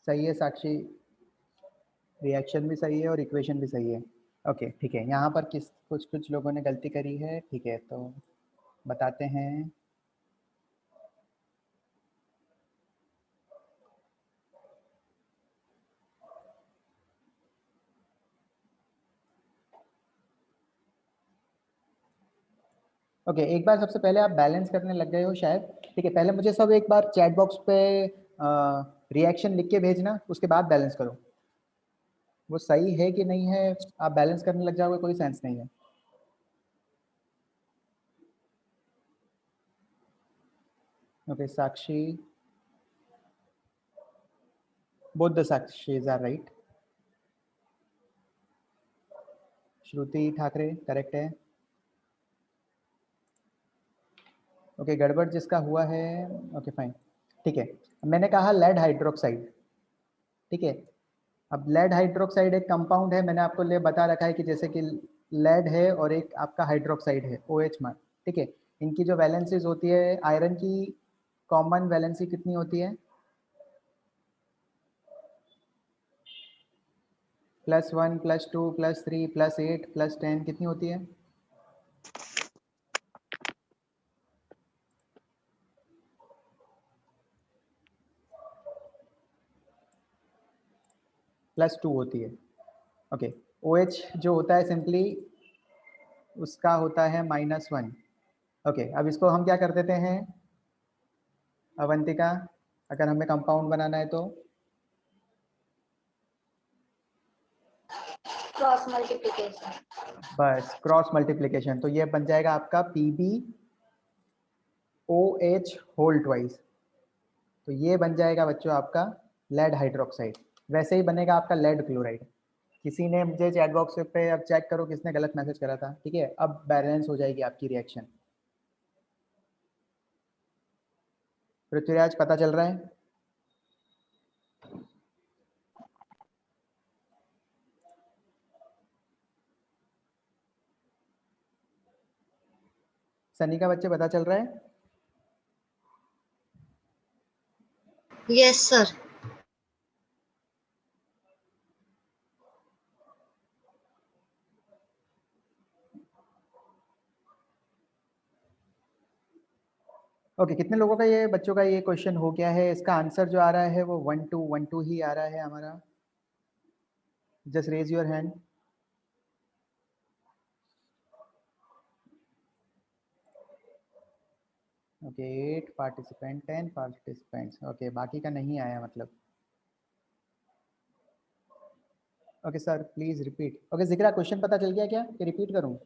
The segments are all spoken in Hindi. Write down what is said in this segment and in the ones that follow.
सही है साक्षी, रिएक्शन भी सही है और इक्वेशन भी सही है। ओके ठीक है, यहाँ पर कुछ लोगों ने गलती करी है। ठीक है, तो बताते हैं। ओके एक बार सबसे पहले आप बैलेंस करने लग गए हो शायद। ठीक है, पहले मुझे सब एक बार चैट बॉक्स पे रिएक्शन लिख के भेजना, उसके बाद बैलेंस करो। वो सही है कि नहीं है, आप बैलेंस करने लग जाओगे, कोई सेंस नहीं है। Okay Sakshi, both the Sakshis are right. Shruti Thackeray correct है। ओके गड़बड़ जिसका हुआ है, ओके फाइन ठीक है। मैंने कहा लेड हाइड्रोक्साइड, ठीक है। अब लेड हाइड्रोक्साइड एक कंपाउंड है, मैंने आपको ले बता रखा है कि जैसे कि लेड है और एक आपका हाइड्रोक्साइड है OH मान, ठीक है। इनकी जो वैलेंसीज होती है, आयरन की कॉमन वैलेंसी कितनी होती है? +1 +2 +3 +8 +10 कितनी होती है? +2 होती है। ओके OH जो होता है सिंपली उसका होता है -1। ओके अब इसको हम क्या कर देते हैं अवंतिका, अगर हमें कंपाउंड बनाना है तो? Cross multiplication. बस क्रॉस मल्टीप्लिकेशन, तो ये बन जाएगा आपका PbOH होल ट्वाइस। तो ये बन जाएगा बच्चों आपका लेड हाइड्रोक्साइड। वैसे ही बनेगा आपका लेड क्लोराइड। किसी ने मुझे चैट बॉक्स पे अब चेक करो किसने गलत मैसेज करा था, ठीक है। अब बैलेंस हो जाएगी आपकी रिएक्शन। पृथ्वीराज पता चल रहा है? सनी का बच्चे पता चल रहा है? Yes sir. ओके कितने लोगों का ये बच्चों का ये क्वेश्चन हो गया है? इसका आंसर जो आ रहा है वो 1 2 1 2 ही आ रहा है हमारा। Just raise your hand. Okay 8 participant 10 participants. Okay बाकी का नहीं आया मतलब। Okay sir please repeat. Okay जिक्रा क्वेश्चन पता चल गया क्या कि रिपीट करूं?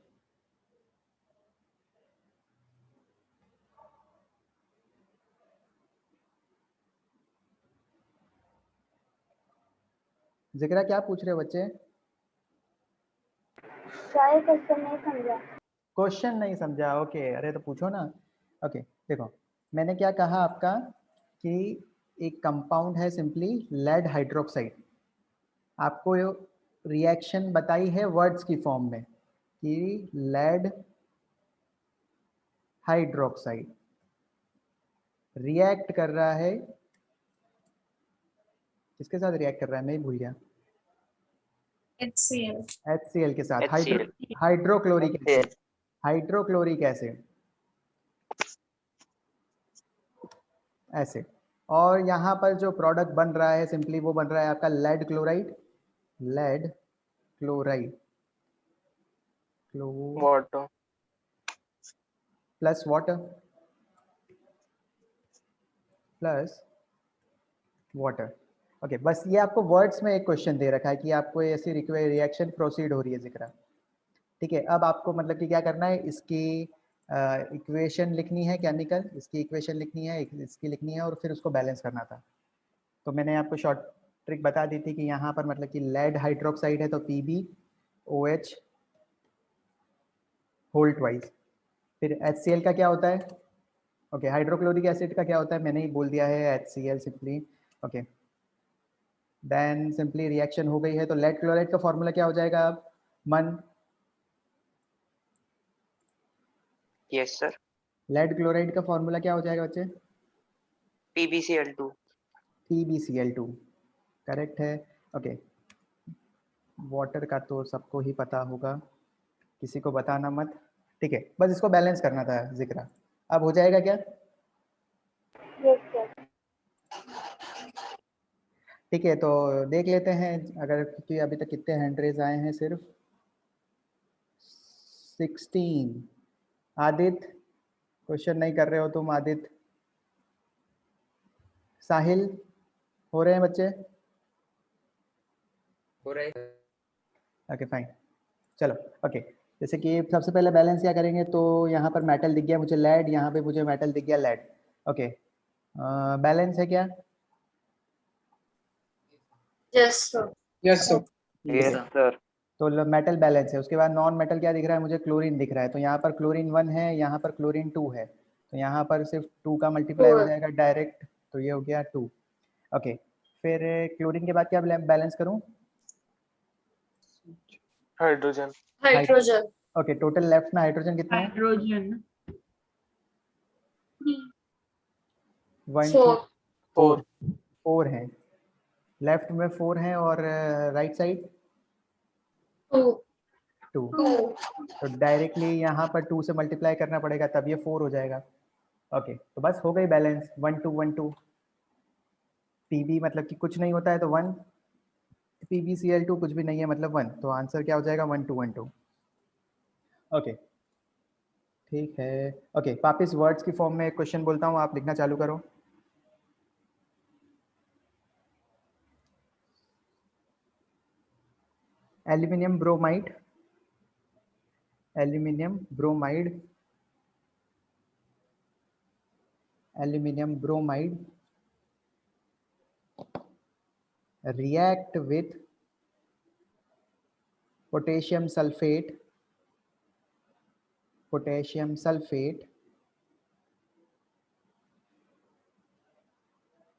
जिक्रा क्या पूछ रहे हो बच्चे? शायद क्वेश्चन नहीं समझा। क्वेश्चन नहीं समझा? ओके अरे तो पूछो ना। ओके देखो मैंने क्या कहा आपका कि एक कंपाउंड है सिंपली लेड हाइड्रोक्साइड। आपको रिएक्शन बताई है वर्ड्स की फॉर्म में कि लेड हाइड्रोक्साइड रिएक्ट कर रहा है, किसके साथ रिएक्ट कर रहा है मैं ही भूल गया। HCl HCl के साथ। HCl hydrochloric acid, hydrochloric acid ऐसे। और यहाँ पर जो प्रोडक्ट बन रहा है सिंपली वो बन रहा है आपका lead chloride, lead chloride water plus water plus water. Okay बस ये आपको वर्ड्स में एक क्वेश्चन दे रखा है कि आपको ऐसी रिएक्शन प्रोसीड हो रही है जिक्रा, ठीक है। अब आपको मतलब कि क्या करना है, इसकी इक्वेशन लिखनी है केमिकल, इसकी इक्वेशन लिखनी है, इसकी लिखनी है और फिर उसको बैलेंस करना था। तो मैंने आपको शॉर्ट ट्रिक बता दी थी कि यहाँ पर मतलब कि लेड हाइड्रोक्साइड है तो PbOH होल ट्वाइस। फिर HCl का क्या होता है? ओके हाइड्रोक्लोरिक एसिड का क्या होता है मैंने ही बोल दिया है, HCl simply. Okay then simply reaction हो गई है तो लेड क्लोराइड का फॉर्मूला क्या हो जाएगा अब मन? यस सर लेड क्लोराइड का फॉर्मूला क्या हो जाएगा बच्चे? PbCl2 PbCl2। करेक्ट है। ओके, वाटर का तो सबको ही पता होगा, किसी को बताना मत। ठीक है, बस इसको बैलेंस करना था जिक्रा। अब हो जाएगा क्या? Yes sir. ठीक है, तो देख लेते हैं अगर, क्योंकि अभी तक कितने हैंड रेज आए हैं, सिर्फ 16। आदित्य, क्वेश्चन नहीं कर रहे हो तुम आदित्य। साहिल, हो रहे हैं बच्चे? हो रहा है। ओके फाइन, चलो। ओके, जैसे कि सबसे पहले बैलेंस क्या करेंगे, तो यहाँ पर मेटल दिख गया मुझे लेड, यहाँ पे मुझे मेटल दिख गया लेड। ओके, बैलेंस है क्या? Yes sir. Yes sir. Yes sir. तो मेटल बैलेंस है। उसके बाद नॉन मेटल क्या दिख रहा है मुझे? क्लोरीन दिख रहा है। तो यहाँ पर क्लोरीन 1 है, यहाँ पर क्लोरीन 2 है, तो यहाँ पर सिर्फ 2 का मल्टीप्लाई हो जाएगा डायरेक्ट, तो ये हो गया 2। ओके, फिर क्लोरीन के बाद क्या बैलेंस करूँ? Hydrogen. Hydrogen. Okay, total left में हाइड्रोजन कितने हैं? हाइड्रोजन 1 2 4। 4 4 हैं। लेफ्ट में 4 हैं और राइट साइड 2। 2। तो डायरेक्टली यहाँ पर 2 से मल्टीप्लाई करना पड़ेगा, तब ये 4 हो जाएगा। ओके, तो बस हो गई बैलेंस, 1 2 1 2। पीबी मतलब कि कुछ नहीं होता है तो 1, PbCl2 कुछ भी नहीं है मतलब 1, तो आंसर क्या हो जाएगा? 1 2 1 2। ओके, ठीक है। ओके, वापिस वर्ड्स की फॉर्म में एक क्वेश्चन बोलता हूँ, आप लिखना चालू करो। Aluminium bromide, aluminium bromide, aluminium bromide react with potassium sulfate, potassium sulfate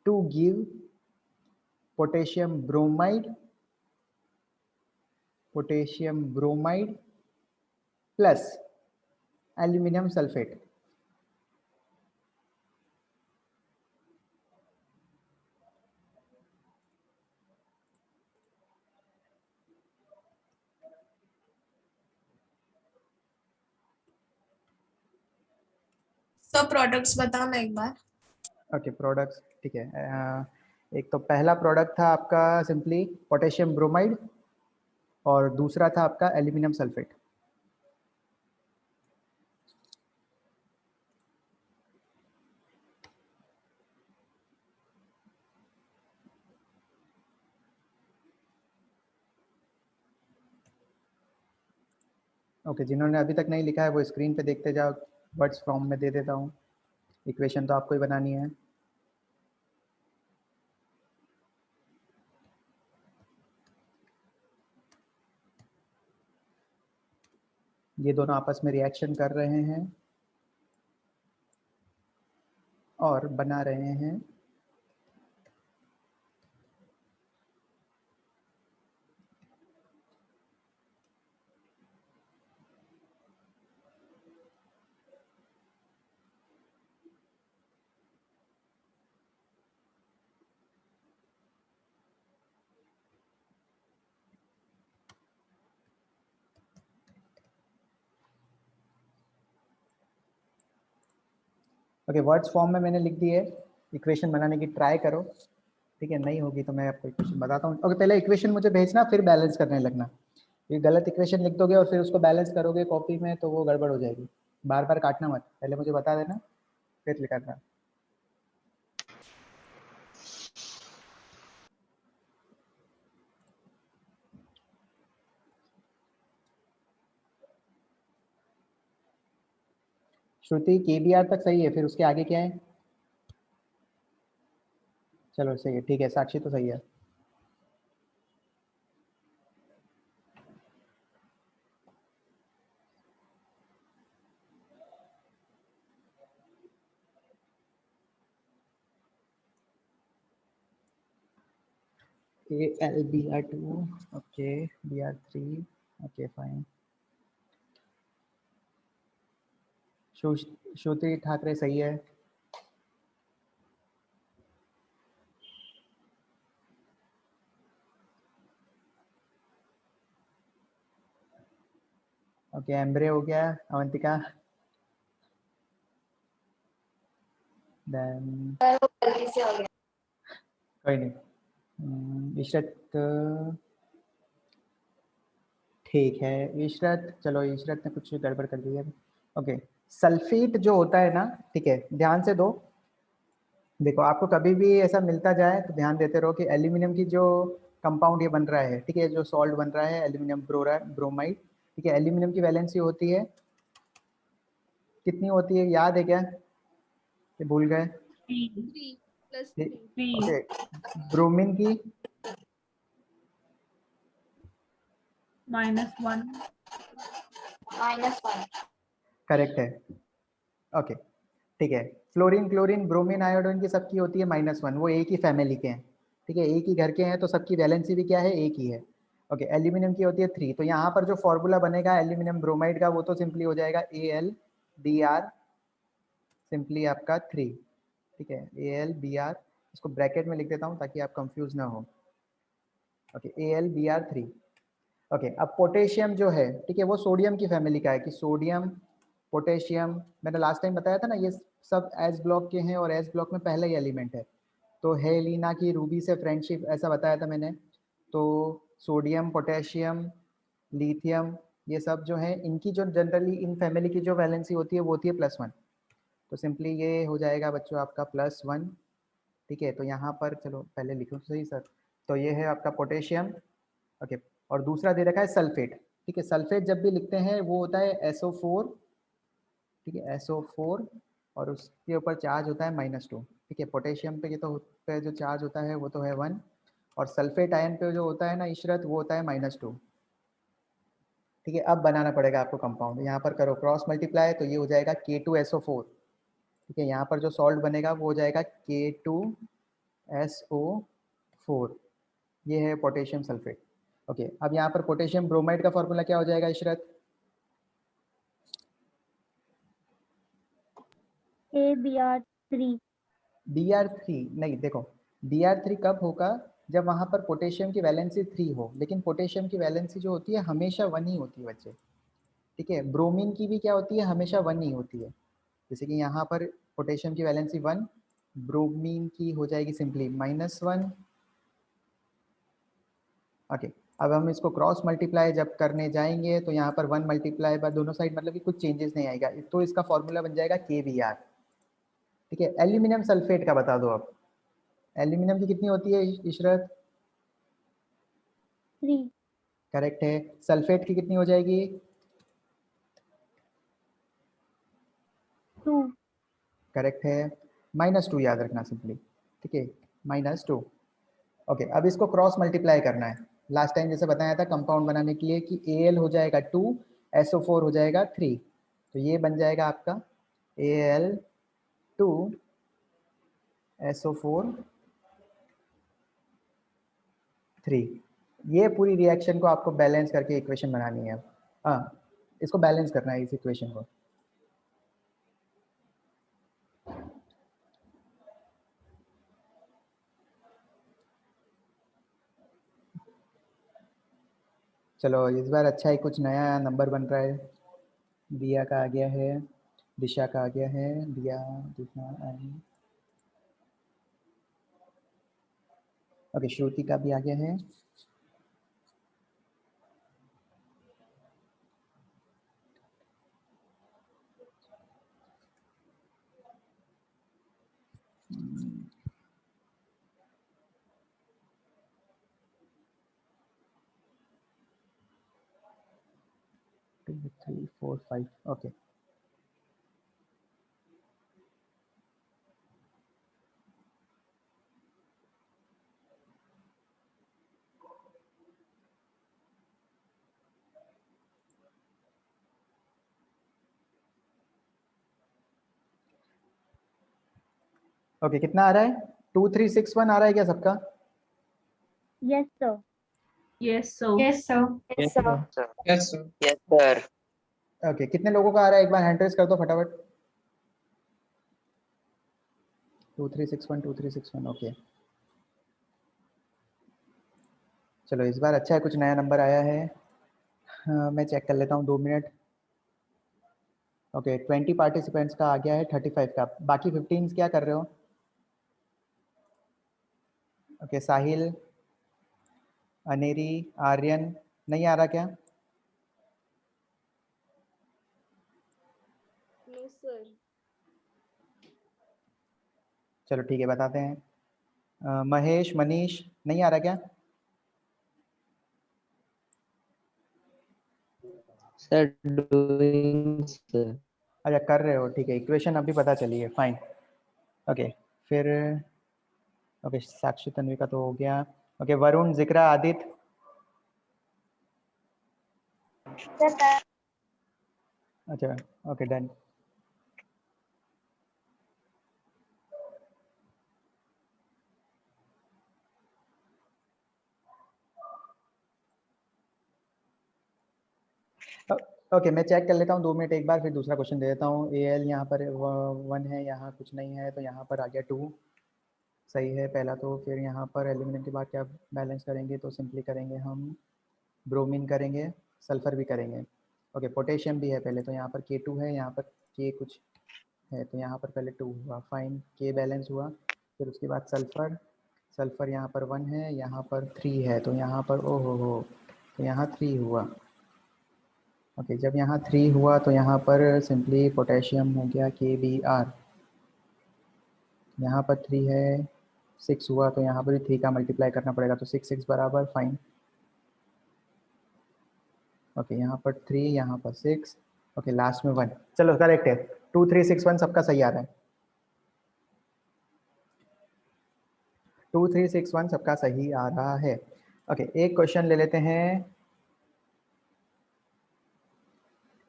to give potassium bromide, potassium bromide plus aluminum sulfate। सब प्रोडक्ट्स बताना एक बार। ओके, प्रोडक्ट्स, ठीक है। एक तो पहला प्रोडक्ट था आपका सिंपली पोटेशियम ब्रोमाइड, और दूसरा था आपका एल्यूमिनियम सल्फेट। ओके, जिन्होंने अभी तक नहीं लिखा है वो स्क्रीन पे देखते जाओ, वर्ड्स फॉर्म में दे देता हूँ। इक्वेशन तो आपको ही बनानी है। ये दोनों आपस में रिएक्शन कर रहे हैं और बना रहे हैं ओके, वर्ड्स फॉर्म में मैंने लिख दी है। इक्वेशन बनाने की ट्राई करो, ठीक है? नहीं होगी तो मैं आपको इक्वेशन बताता हूँ। ओके, पहले इक्वेशन मुझे भेजना, फिर बैलेंस करने लगना। ये गलत इक्वेशन लिख दोगे और फिर उसको बैलेंस करोगे कॉपी में तो वो गड़बड़ हो जाएगी। बार बार काटना मत, पहले मुझे बता देना फिर लिखना। श्रुति, KBR तक सही है, फिर उसके आगे क्या है? चलो सही है, ठीक है। साक्षी तो सही है। ALBR2, okay, BR3, okay fine. Shruti Thackeray सही है। ओके एम्ब्रे हो गया, अवंतिका, देन सर वो गलती से हो गया। कोई नहीं, इशरत, ठीक है इशरत, चलो इशरत ने कुछ गड़बड़ कर दी है। ओके, सल्फेट जो होता है ना, ठीक है ध्यान से दो, देखो आपको कभी भी ऐसा मिलता जाए तो ध्यान देते रहो कि एल्यूमिनियम की जो कंपाउंड ये बन रहा है, ठीक है, जो सॉल्ट बन रहा है एल्यूमिनियम ब्रोमाइड, ठीक है, एल्यूमिनियम की वैलेंसी होती है कितनी होती है, याद है क्या, ये भूल गए? 3 ओके, ब्रोमीन की -1 -1। करेक्ट है। ओके ठीक है, फ्लोरीन क्लोरीन ब्रोमीन आयोडीन की सबकी होती है -1, वो एक ही फैमिली के हैं, ठीक है, एक ही घर के हैं, तो सबकी वैलेंसी भी क्या है, एक ही है। ओके, एल्यूमिनियम की होती है 3, तो यहाँ पर जो फॉर्मूला बनेगा एल्यूमिनियम ब्रोमाइड का वो तो सिंपली हो जाएगा AlBr, सिंपली आपका 3, ठीक है, AlBr, इसको ब्रैकेट में लिख देता हूँ ताकि आप कंफ्यूज ना हो। Okay, AlBr3। ओके, अब पोटेशियम जो है, ठीक है, वो सोडियम की फैमिली का है कि सोडियम पोटेशियम, मैंने लास्ट टाइम बताया था ना, ये सब एस ब्लॉक के हैं और एस ब्लॉक में पहला ही एलिमेंट है। तो हेलिना की रूबी से फ्रेंडशिप ऐसा बताया था मैंने, तो सोडियम पोटेशियम लिथियम ये सब जो है इनकी जो जनरली इन फैमिली की जो वैलेंसी होती है वो होती है +1, तो सिंपली ये हो जाएगा बच्चों आपका +1, ठीक है। तो यहाँ पर चलो पहले लिखो तो सही सर, तो ये है आपका पोटेशियम, ओके, और दूसरा दे रखा है सल्फेट, ठीक है, सल्फेट जब भी लिखते हैं वो होता है SO4, ठीक है, SO4, और उसके ऊपर चार्ज होता है -2, ठीक है, पोटेशियम पे ये तो पे जो चार्ज होता है वो तो है 1, और सल्फेट आयन पे जो होता है ना इशरत वो होता है -2, ठीक है। अब बनाना पड़ेगा आपको कंपाउंड, यहाँ पर करो क्रॉस मल्टीप्लाई, तो ये हो जाएगा K2SO4, ठीक है, यहाँ पर जो सॉल्ट बनेगा वो हो जाएगा K2SO4, ये है पोटेशियम सल्फेट। ओके, अब यहाँ पर पोटेशियम ब्रोमाइड का फॉर्मूला क्या हो जाएगा इशरत? ABr3। Br3 नहीं, देखो Br3 कब होगा, जब वहाँ पर पोटेशियम की वैलेंसी 3 हो, लेकिन पोटेशियम की वैलेंसी जो होती है हमेशा 1 ही होती है बच्चे, ठीक है। ब्रोमीन की भी क्या होती है, हमेशा 1 ही होती है, जैसे कि यहाँ पर पोटेशियम की वैलेंसी 1, ब्रोमीन की हो जाएगी सिंपली -1। ओके, अब हम इसको क्रॉस मल्टीप्लाई जब करने जाएंगे तो यहाँ पर 1 मल्टीप्लाई बाय दोनों साइड, मतलब कि कुछ चेंजेस नहीं आएगा, तो इसका फॉर्मूला बन जाएगा KBr, ठीक है। एल्यूमिनियम सल्फेट का बता दो, अब एल्यूमिनियम की कितनी होती है इशरत? 3। करेक्ट है। सल्फेट की कितनी हो जाएगी? 2। करेक्ट है, -2 याद रखना सिंपली, ठीक है, -2। ओके, अब इसको क्रॉस मल्टीप्लाई करना है, लास्ट टाइम जैसे बताया था कंपाउंड बनाने के लिए कि Al हो जाएगा 2, SO4 हो जाएगा 3, तो ये बन जाएगा आपका Al2 SO4 3। ये पूरी रिएक्शन को आपको बैलेंस करके इक्वेशन बनानी है। हाँ, इसको बैलेंस करना है इस इक्वेशन को। चलो इस बार अच्छा ही कुछ नया नंबर बन रहा है, दिया का आ गया है, दिशा का आ गया है, दिया दिशा ओके, श्रुति का भी आ गया है। टू 3 4 5 ओके, ओके कितना आ रहा है? 2361 आ रहा है क्या सबका? Yes sir. Yes, so. Yes, sir. Yes, sir. Yes, sir. Yes, sir. Okay, कितने लोगों का आ रहा है, एक बार हैंड रेज कर दो फटाफट। 2361 2361 ओके, चलो इस बार अच्छा है कुछ नया नंबर आया है। हाँ, मैं चेक कर लेता हूँ 2 मिनट। ओके 20 पार्टिसिपेंट्स का आ गया है 35 का, बाकी 15 क्या कर रहे हो? ओके साहिल, अनेरी, आर्यन, नहीं आ रहा क्या? No, sir. चलो ठीक है बताते हैं। महेश, मनीष, नहीं आ रहा क्या? Sir, doing, sir. अच्छा कर रहे हो, ठीक है, इक्वेशन अभी पता चली है, फाइन। ओके फिर ओके साक्षी तन्वी का तो हो गया। ओके वरुण, जिक्रा, आदित्य, अच्छा ओके डन। ओके मैं चेक कर लेता हूँ 2 मिनट एक बार, फिर दूसरा क्वेश्चन दे देता हूँ। ए एल यहाँ पर 1 है, यहाँ कुछ नहीं है, तो यहाँ पर आ गया 2, सही है पहला। तो फिर यहाँ पर एल्यूमिनियम के बाद क्या बैलेंस करेंगे, तो सिंपली करेंगे हम ब्रोमीन करेंगे, सल्फर भी करेंगे। ओके पोटेशियम भी है पहले, तो यहाँ पर K2 है, यहाँ पर K कुछ है, तो यहाँ पर पहले 2 हुआ, फाइन, K बैलेंस हुआ। फिर उसके बाद सल्फर, सल्फर यहाँ पर 1 है, यहाँ पर 3 है, तो यहाँ पर ओ हो, तो यहाँ 3 हुआ। ओके जब यहाँ 3 हुआ तो यहाँ पर सिंपली पोटेशियम हो गया KBr, यहाँ पर 3 है, 6 हुआ, तो यहाँ पर भी 3 का मल्टीप्लाई करना पड़ेगा, तो 6 6 बराबर, फाइन। ओके यहाँ पर 3, यहाँ पर 6, ओके लास्ट में 1, चलो करेक्ट है। 2 3 6 1 सबका सही आ रहा है, 2 3 6 1 सबका सही आ रहा है। ओके एक क्वेश्चन ले लेते हैं।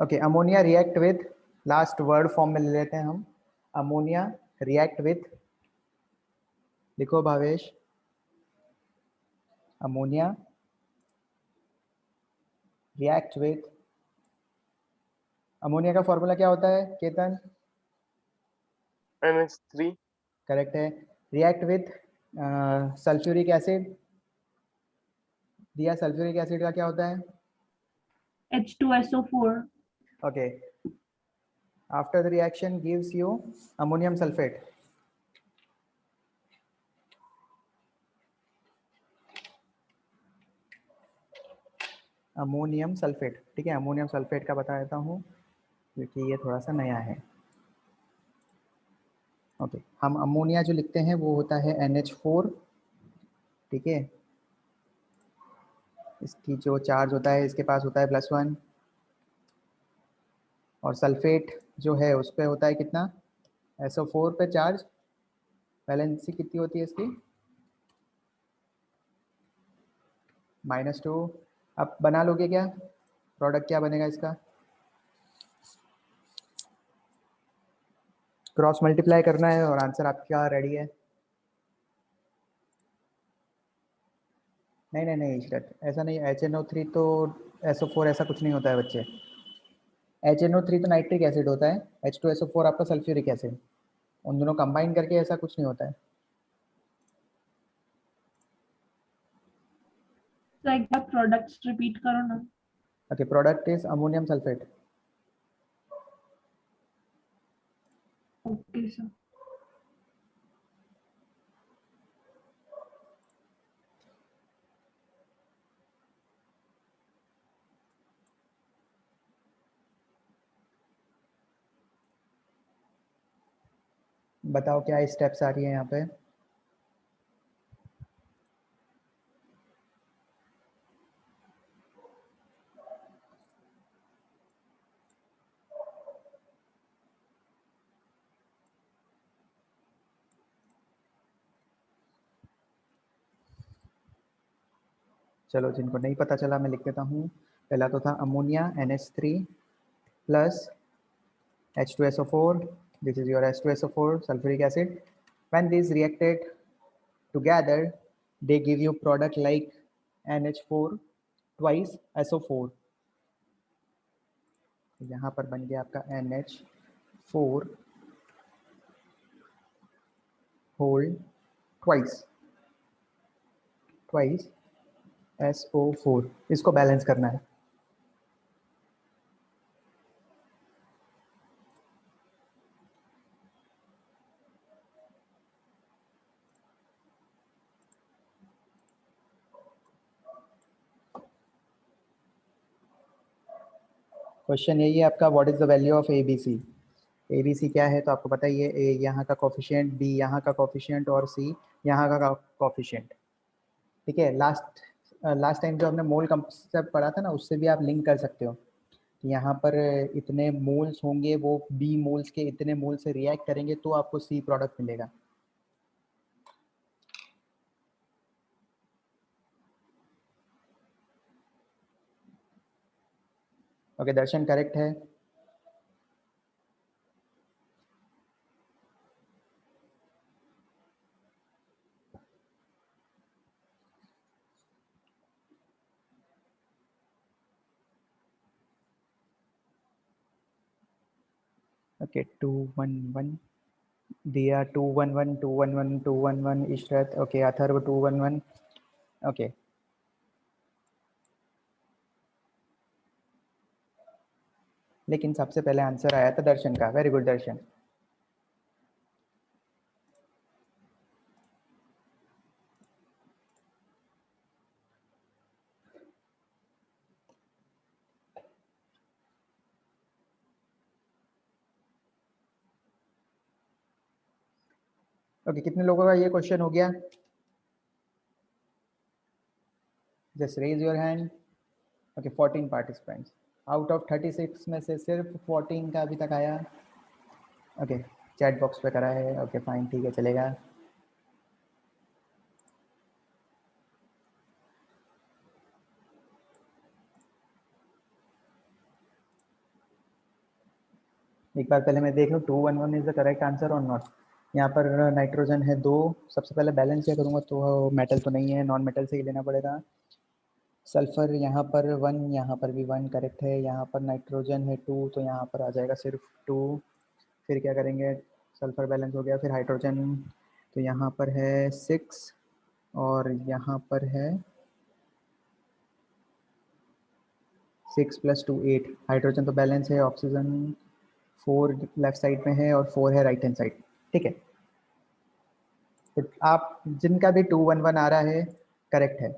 Okay ammonia react with, last word form में ले लेते हैं हम, अमोनिया रिएक्ट विथ, लिखो Bhavesh, ammonia react with, ammonia का फॉर्मूला क्या होता है केतन? NH3। करेक्ट है। रिएक्ट विथ सल्फ्यूरिक एसिड, दिया सल्फ्यूरिक एसिड का क्या होता है? H2SO4. Okay after the reaction gives you ammonium sulphate, ammonium sulphate, ठीक है अमोनियम सल्फेट का बता देता हूँ क्योंकि ये थोड़ा सा नया है। ओके हम अमोनिया जो लिखते हैं वो होता है NH4, ठीक है, इसकी जो चार्ज होता है इसके पास होता है +1, और सल्फेट जो है उस पर होता है कितना, SO4 पे चार्ज, वैलेंसी कितनी होती है इसकी, -2। अब बना लोगे क्या, प्रोडक्ट क्या बनेगा इसका, क्रॉस मल्टीप्लाई करना है और आंसर आपका रेडी है। नहीं नहीं नहीं इशरत, ऐसा नहीं, HNO3 तो SO4 ऐसा कुछ नहीं होता है बच्चे, HNO3 तो नाइट्रिक एसिड होता है, H2SO4 आपका सल्फ्यूरिक एसिड, उन दोनों कंबाइन करके ऐसा कुछ नहीं होता है। So एक बार products repeat करो ना. Okay product is ammonium sulphate. Okay, sir. बताओ क्या स्टेप्स आ रही है यहाँ पे। चलो जिनको नहीं पता चला मैं लिख देता हूँ। पहला तो था ammonia NH3 plus H2SO4, this is your H2SO4 sulfuric acid. When these reacted together they give you product like NH4 twice SO4, यहाँ पर बन गया आपका NH4 whole twice SO4, इसको बैलेंस करना है। क्वेश्चन यही है आपका, what is the value of A B C. A B C क्या है तो आपको पता ही है, ए यहाँ का कोफिशिएंट, बी यहाँ का कोफिशिएंट और सी यहाँ का कोफिशिएंट। ठीक है, लास्ट टाइम जो हमने मोल कंसेप्ट पढ़ा था ना, उससे भी आप लिंक कर सकते हो कि यहाँ पर इतने मोल्स होंगे, वो बी मोल्स के इतने मोल से रिएक्ट करेंगे तो आपको सी प्रोडक्ट मिलेगा। ओके, दर्शन करेक्ट है। ओके, 211 दिया, 211 211 211 इशरत, ओके अथर्व 211, ओके लेकिन सबसे पहले आंसर आया था दर्शन का, वेरी गुड दर्शन। ओके, कितने लोगों का ये क्वेश्चन हो गया? Just raise your hand. Okay, 14 participants out of 36 में से सिर्फ 14 का अभी तक आया। ओके, चैट बॉक्स पे करा है, ओके फाइन, ठीक है चलेगा। एक बार पहले मैं देख लूँ 211 इज द करेक्ट आंसर और नॉट। यहाँ पर नाइट्रोजन है 2, सबसे पहले बैलेंस क्या करूँगा तो मेटल तो नहीं है, नॉन मेटल से ही लेना पड़ेगा। सल्फर यहाँ पर 1, यहाँ पर भी 1 करेक्ट है। यहाँ पर नाइट्रोजन है 2, तो यहाँ पर आ जाएगा सिर्फ 2। फिर क्या करेंगे, सल्फर बैलेंस हो गया, फिर हाइड्रोजन तो यहाँ पर है 6 और यहाँ पर है 6 + 2 8। हाइड्रोजन तो बैलेंस है, ऑक्सीजन 4 लेफ्ट साइड में है और 4 है राइट हैंड साइड। ठीक है, तो आप जिनका भी 211 आ रहा है करेक्ट है।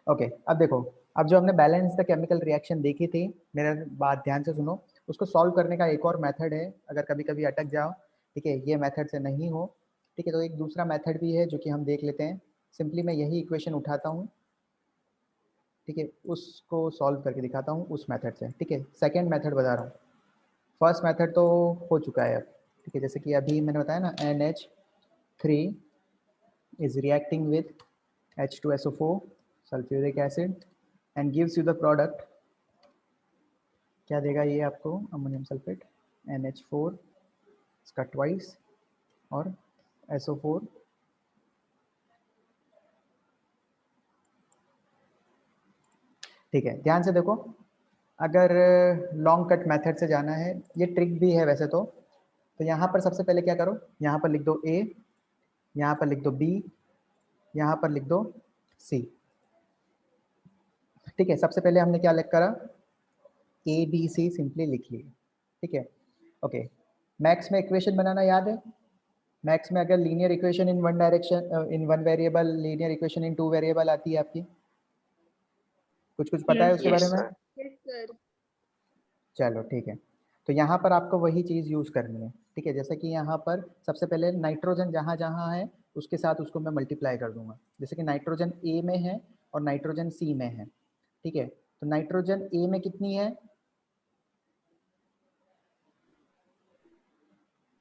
ओके, अब देखो, अब जो हमने बैलेंस द केमिकल रिएक्शन देखी थी, मेरा बात ध्यान से सुनो, उसको सॉल्व करने का एक और मेथड है। अगर कभी कभी अटक जाओ, ठीक है, ये मेथड से नहीं हो, ठीक है, तो एक दूसरा मेथड भी है जो कि हम देख लेते हैं। सिंपली मैं यही इक्वेशन उठाता हूँ, ठीक है, उसको सॉल्व करके दिखाता हूँ उस मेथड से। ठीक है, सेकेंड मेथड बता रहा हूँ, फर्स्ट मेथड तो हो चुका है अब। ठीक है, जैसे कि अभी मैंने बताया ना, NH3 is reacting with H2SO4 sulfuric acid and gives you the product। क्या देगा ये आपको, अमोनियम सल्फेट NH4 इसका ट्वाइस और SO4। ठीक है, ध्यान से देखो, अगर लॉन्ग कट मेथड से जाना है, ये ट्रिक भी है वैसे तो यहाँ पर सबसे पहले क्या करो, यहाँ पर लिख दो A, यहाँ पर लिख दो B, यहाँ पर लिख दो C। ठीक है, सबसे पहले हमने क्या लिख करा, ABC सिंपली लिख लिए। ठीक है, ओके, मैथ्स में इक्वेशन बनाना याद है? मैथ्स में अगर linear equation in one direction, in one variable, linear equation in 2 variable आती है आपकी, कुछ पता है उसके बारे में? Yes, sir. चलो ठीक है, तो यहाँ पर आपको वही चीज़ यूज़ करनी है। ठीक है, जैसे कि यहाँ पर सबसे पहले नाइट्रोजन जहाँ जहाँ है उसके साथ उसको मैं मल्टीप्लाई कर दूंगा। जैसे कि नाइट्रोजन A में है और नाइट्रोजन C में है। ठीक है, तो नाइट्रोजन A में कितनी है?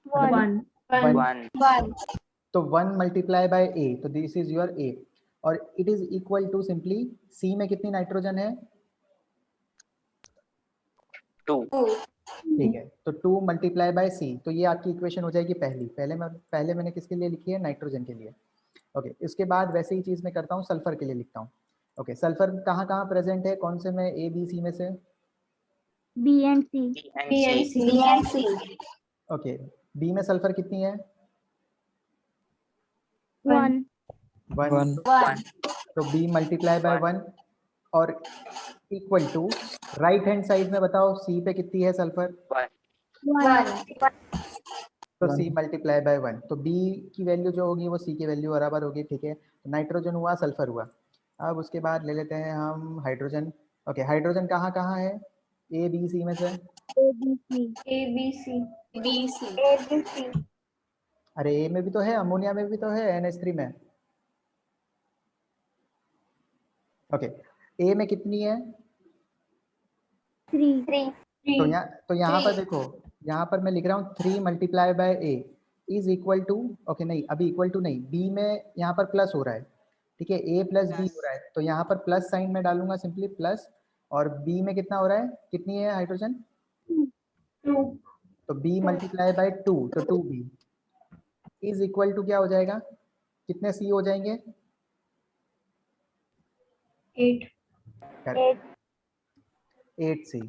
1 1. 1. तो 1 मल्टीप्लाई बाय A, तो दिस इज योर A, और it is equal to simply C में कितनी नाइट्रोजन है? 2. ठीक है, तो 2 मल्टीप्लाई बाय C, तो ये आपकी इक्वेशन हो जाएगी पहली। पहले मैंने किसके लिए लिखी है? नाइट्रोजन के लिए। ओके, इसके बाद वैसे ही चीज़ मैं करता हूँ, सल्फर के लिए लिखता हूँ। ओके, सल्फर कहाँ कहाँ प्रेजेंट है, कौन से में, A B C में से? B and C B and C. Okay, B में सल्फर कितनी है? 1 1। 1. तो B मल्टीप्लाई बाय 1 और equal to right hand side में बताओ C पे कितनी है सल्फर? 1. तो C मल्टीप्लाई बाय 1, तो B की वैल्यू जो होगी वो C की वैल्यू बराबर होगी। ठीक है, तो नाइट्रोजन हुआ, सल्फर हुआ। अब उसके बाद ले लेते हैं हम हाइड्रोजन। ओके, हाइड्रोजन कहाँ कहाँ है? ए बी सी में से? ABC. ABC. ABC. अरे ए में भी तो है, अमोनिया में भी तो है, NH3 में। ओके, ए में कितनी है? 3. 3. तो यहाँ पर Three. देखो, यहाँ पर मैं लिख रहा हूँ 3 multiply by A is equal to, okay नहीं अभी इक्वल टू नहीं, बी में यहाँ पर प्लस हो रहा है, ठीक है, ए प्लस बी हो रहा है, तो यहाँ पर प्लस साइन में डालूंगा सिंपली प्लस, और बी में कितना हो रहा है, कितनी है हाइड्रोजन? 2. तो बी मल्टीप्लाई बाय 2, तो 2b इज इक्वल टू क्या हो जाएगा, कितने सी हो जाएंगे? 8. 8c।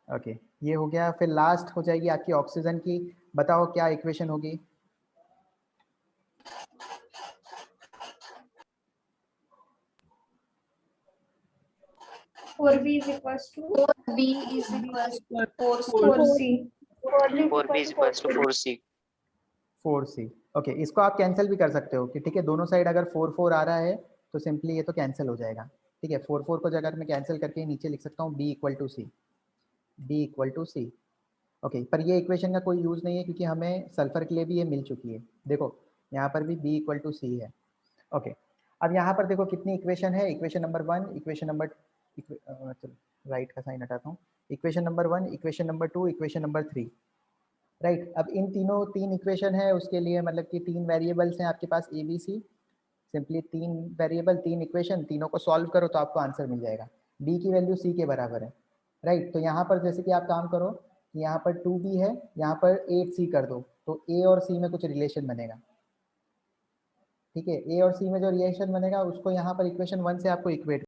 ओके, ये हो गया। फिर लास्ट हो जाएगी आपकी ऑक्सीजन की, बताओ क्या इक्वेशन होगी? Four B is equals to 4B is equals to 4C. 4B is equals to 4C. 4c। Okay, इसको आप कैंसिल भी कर सकते हो कि ठीक है, दोनों साइड अगर 4 4 आ रहा है तो सिंपली ये तो कैंसिल हो जाएगा, ठीक है। 4 4 को अगर मैं कैंसिल करके नीचे लिख सकता हूँ b इक्वल टू सी, b इक्वल टू सी। ओके, पर ये इक्वेशन का कोई यूज़ नहीं है क्योंकि हमें सल्फर के लिए भी ये मिल चुकी है। देखो यहाँ पर भी b इक्वल टू सी है। ओके, अब यहाँ पर देखो कितनी इक्वेशन है, equation number 1, equation number, right का साइन हटाता हूँ, equation number 1, equation number 2, equation number 3, right. अब इन तीन इक्वेशन है, उसके लिए मतलब कि 3 वेरिएबल्स हैं आपके पास A B C, simply 3 variable 3 equation, तीनों को सॉल्व करो तो आपको आंसर मिल जाएगा। b की वैल्यू c के बराबर है, राइट। तो यहाँ पर जैसे कि आप काम करो, यहाँ पर 2b है, यहाँ पर 8c कर दो, तो a और c में कुछ रिलेशन बनेगा, ठीक है। ए और सी में जो रिएक्शन बनेगा उसको यहाँ पर इक्वेशन 1 से आपको इक्वेट